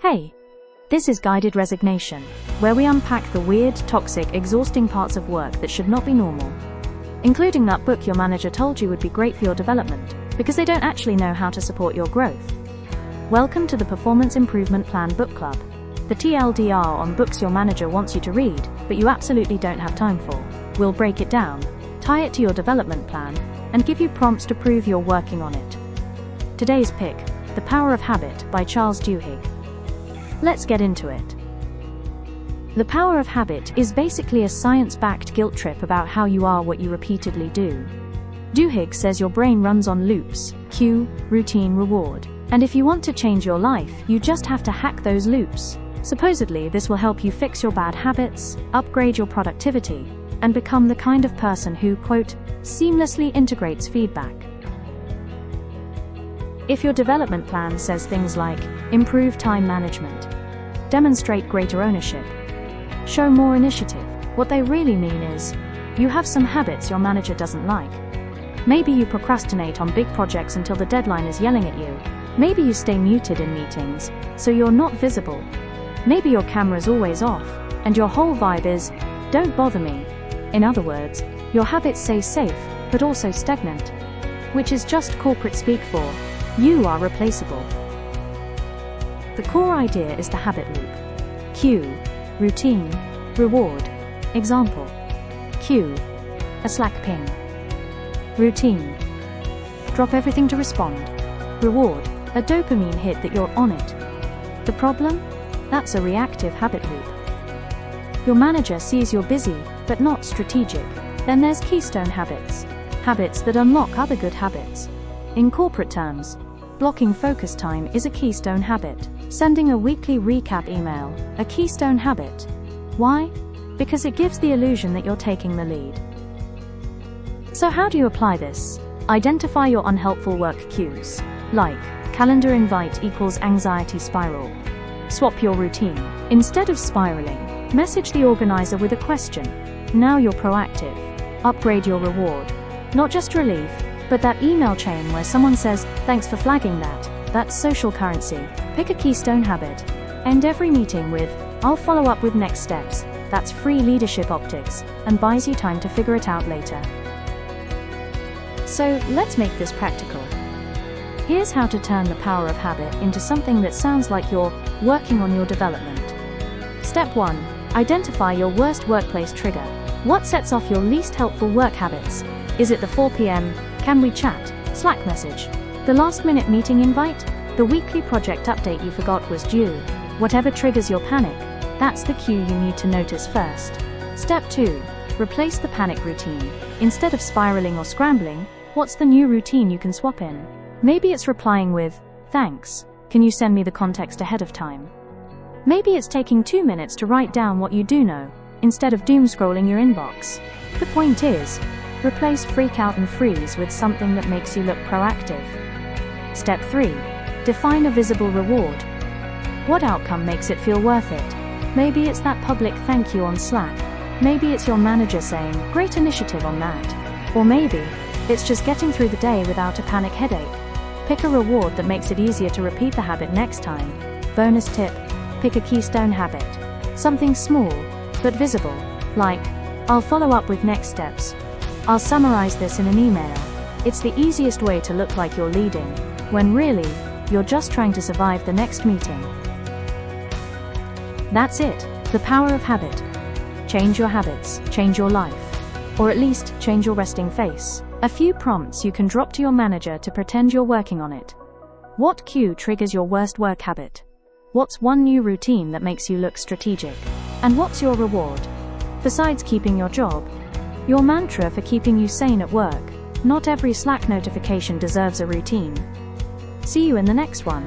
Hey, this is Guided Resignation, where we unpack the weird, toxic, exhausting parts of work that should not be normal, including that book your manager told you would be great for your development, because they don't actually know how to support your growth. Welcome to the Performance Improvement Plan Book Club, the TLDR on books your manager wants you to read, but you absolutely don't have time for. We'll break it down, tie it to your development plan, and give you prompts to prove you're working on it. Today's pick, The Power of Habit by Charles Duhigg. Let's get into it. The Power of Habit is basically a science-backed guilt trip about how you are what you repeatedly do. Duhigg says your brain runs on loops: cue, routine, reward. And if you want to change your life, you just have to hack those loops. Supposedly, this will help you fix your bad habits, upgrade your productivity, and become the kind of person who, quote, seamlessly integrates feedback. If your development plan says things like, improve time management, demonstrate greater ownership, show more initiative, what they really mean is, you have some habits your manager doesn't like. Maybe you procrastinate on big projects until the deadline is yelling at you. Maybe you stay muted in meetings, so you're not visible. Maybe your camera's always off, and your whole vibe is, don't bother me. In other words, your habits say safe, but also stagnant, which is just corporate speak for, you are replaceable. The core idea is the habit loop. Cue, routine, reward. Example. Cue, a Slack ping. Routine. Drop everything to respond. Reward, a dopamine hit that you're on it. The problem? That's a reactive habit loop. Your manager sees you're busy, but not strategic. Then there's keystone habits. Habits that unlock other good habits. In corporate terms, blocking focus time is a keystone habit. Sending a weekly recap email, a keystone habit. Why? Because it gives the illusion that you're taking the lead. So how do you apply this? Identify your unhelpful work cues. Like, calendar invite equals anxiety spiral. Swap your routine. Instead of spiraling, message the organizer with a question. Now you're proactive. Upgrade your reward. Not just relief, but that email chain where someone says, thanks for flagging that. That's social currency. Pick a keystone habit. End every meeting with, I'll follow up with next steps. That's free leadership optics, and buys you time to figure it out later. So, let's make this practical. Here's how to turn the power of habit into something that sounds like you're working on your development. Step 1. Identify your worst workplace trigger. What sets off your least helpful work habits? Is it the 4 p.m. "Can we chat" Slack message? The last-minute meeting invite? The weekly project update you forgot was due? Whatever triggers your panic, that's the cue you need to notice first. Step 2. Replace the panic routine. Instead of spiraling or scrambling, what's the new routine you can swap in? Maybe it's replying with, thanks, can you send me the context ahead of time? Maybe it's taking 2 minutes to write down what you do know, instead of doom scrolling your inbox. The point is, replace freak out and freeze with something that makes you look proactive. Step 3. Define a visible reward. What outcome makes it feel worth it? Maybe it's that public thank you on Slack. Maybe it's your manager saying, great initiative on that. Or maybe it's just getting through the day without a panic headache. Pick a reward that makes it easier to repeat the habit next time. Bonus tip, pick a keystone habit. Something small, but visible, like, I'll follow up with next steps. I'll summarize this in an email. It's the easiest way to look like you're leading, when really, you're just trying to survive the next meeting. That's it, the power of habit. Change your habits, change your life. Or at least, change your resting face. A few prompts you can drop to your manager to pretend you're working on it. What cue triggers your worst work habit? What's one new routine that makes you look strategic? And what's your reward? Besides keeping your job, your mantra for keeping you sane at work. Not every Slack notification deserves a routine. See you in the next one.